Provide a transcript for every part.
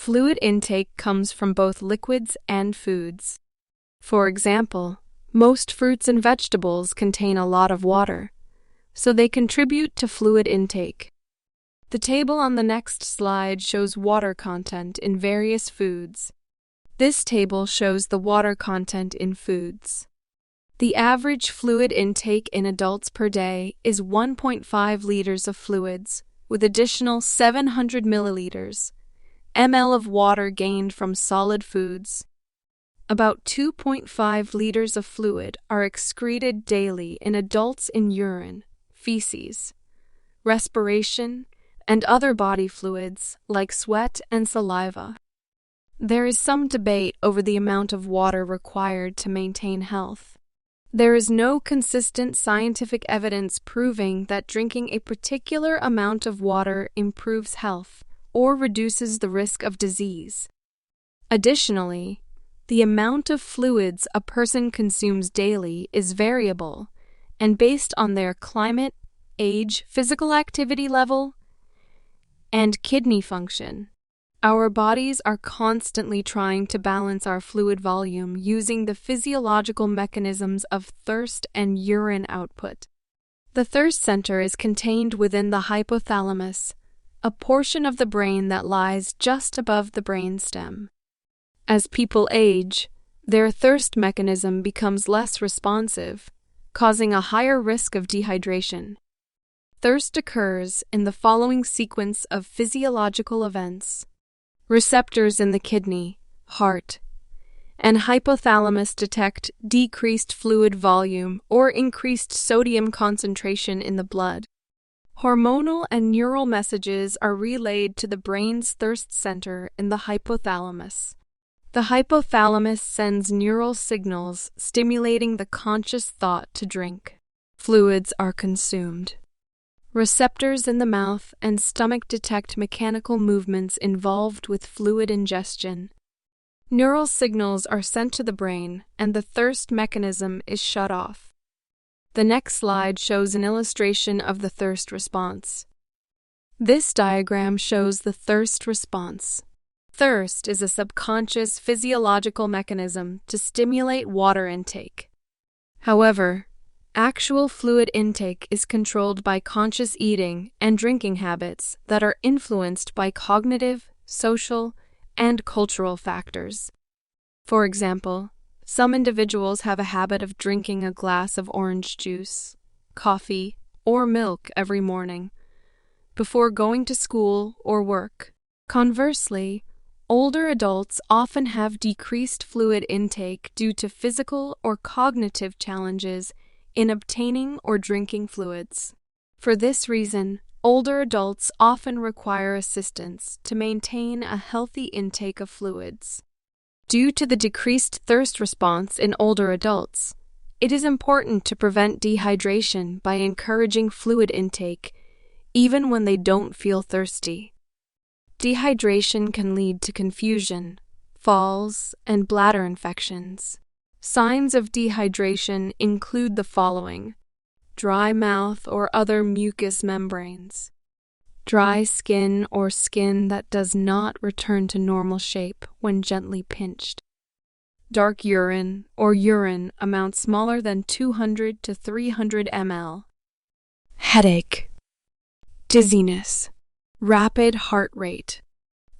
Fluid intake comes from both liquids and foods. For example, most fruits and vegetables contain a lot of water, so they contribute to fluid intake. The table on the next slide shows water content in various foods. This table shows the water content in foods. The average fluid intake in adults per day is 1.5 liters of fluids, with additional 700 ml of water gained from solid foods. About 2.5 liters of fluid are excreted daily in adults in urine, feces, respiration, and other body fluids like sweat and saliva. There is some debate over the amount of water required to maintain health. There is no consistent scientific evidence proving that drinking a particular amount of water improves health or reduces the risk of disease. Additionally, the amount of fluids a person consumes daily is variable and based on their climate, age, physical activity level, and kidney function. Our bodies are constantly trying to balance our fluid volume using the physiological mechanisms of thirst and urine output. The thirst center is contained within the hypothalamus, a portion of the brain that lies just above the brainstem. As people age, their thirst mechanism becomes less responsive, causing a higher risk of dehydration. Thirst occurs in the following sequence of physiological events. Receptors in the kidney, heart, and hypothalamus detect decreased fluid volume or increased sodium concentration in the blood. Hormonal and neural messages are relayed to the brain's thirst center in the hypothalamus. The hypothalamus sends neural signals stimulating the conscious thought to drink. Fluids are consumed. Receptors in the mouth and stomach detect mechanical movements involved with fluid ingestion. Neural signals are sent to the brain, and the thirst mechanism is shut off. The next slide shows an illustration of the thirst response. This diagram shows the thirst response. Thirst is a subconscious physiological mechanism to stimulate water intake. However, actual fluid intake is controlled by conscious eating and drinking habits that are influenced by cognitive, social, and cultural factors. For example, some individuals have a habit of drinking a glass of orange juice, coffee, or milk every morning before going to school or work. Conversely, older adults often have decreased fluid intake due to physical or cognitive challenges in obtaining or drinking fluids. For this reason, older adults often require assistance to maintain a healthy intake of fluids. Due to the decreased thirst response in older adults, it is important to prevent dehydration by encouraging fluid intake, even when they don't feel thirsty. Dehydration can lead to confusion, falls, and bladder infections. Signs of dehydration include the following: dry mouth or other mucous membranes, dry skin or skin that does not return to normal shape when gently pinched, dark urine or urine amount smaller than 200 to 300 ml, headache, dizziness, rapid heart rate,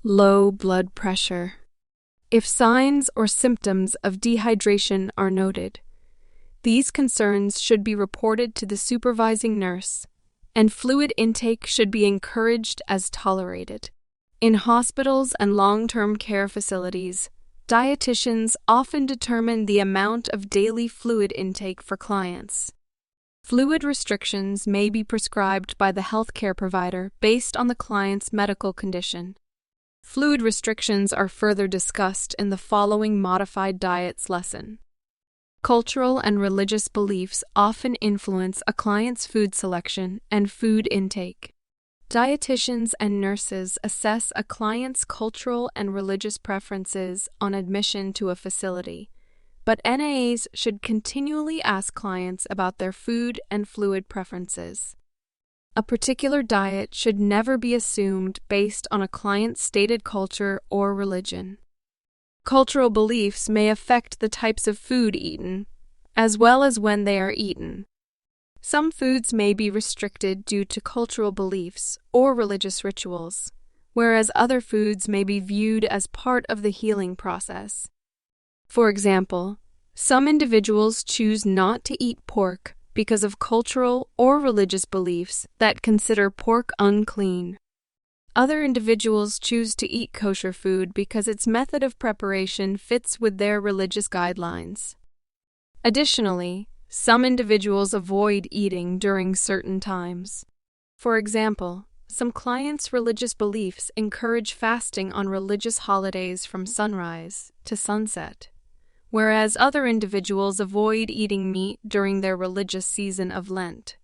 low blood pressure. If signs or symptoms of dehydration are noted, these concerns should be reported to the supervising nurse, and fluid intake should be encouraged as tolerated. In hospitals and long-term care facilities, dietitians often determine the amount of daily fluid intake for clients. Fluid restrictions may be prescribed by the healthcare provider based on the client's medical condition. Fluid restrictions are further discussed in the following modified diets lesson. Cultural and religious beliefs often influence a client's food selection and food intake. Dietitians and nurses assess a client's cultural and religious preferences on admission to a facility, but NAs should continually ask clients about their food and fluid preferences. A particular diet should never be assumed based on a client's stated culture or religion. Cultural beliefs may affect the types of food eaten, as well as when they are eaten. Some foods may be restricted due to cultural beliefs or religious rituals, whereas other foods may be viewed as part of the healing process. For example, some individuals choose not to eat pork because of cultural or religious beliefs that consider pork unclean. Other individuals choose to eat kosher food because its method of preparation fits with their religious guidelines. Additionally, some individuals avoid eating during certain times. For example, some clients' religious beliefs encourage fasting on religious holidays from sunrise to sunset, whereas other individuals avoid eating meat during their religious season of Lent.